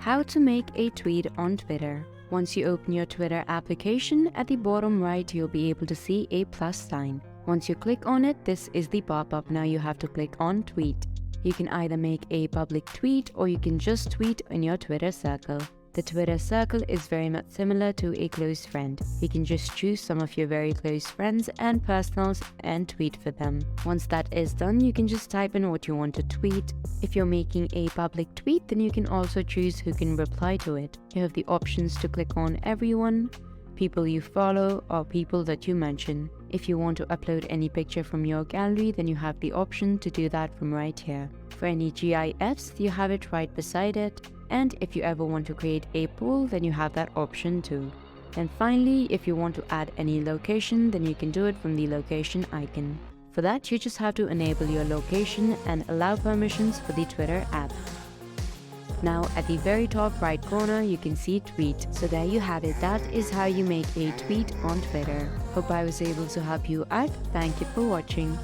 How to make a tweet on Twitter. Once you open your Twitter application, at the bottom right you'll be able to see a plus sign. Once you click on it, this is the pop-up. Now you have to click on tweet. You can either make a public tweet or you can just tweet in your Twitter circle. The Twitter circle is very much similar to a close friend. You can just choose some of your very close friends and personals and tweet for them. Once that is done, you can just type in what you want to tweet. If you're making a public tweet, then you can also choose who can reply to it. You have the options to click on everyone, people you follow, or people that you mention. If you want to upload any picture from your gallery, then you have the option to do that from right here. For any GIFs, you have it right beside it. And if you ever want to create a poll, then you have that option too. And finally, if you want to add any location, then you can do it from the location icon. For that, you just have to enable your location and allow permissions for the Twitter app. Now at the very top right corner, you can see tweet. So there you have it. That is how you make a tweet on Twitter. Hope I was able to help you out. Thank you for watching.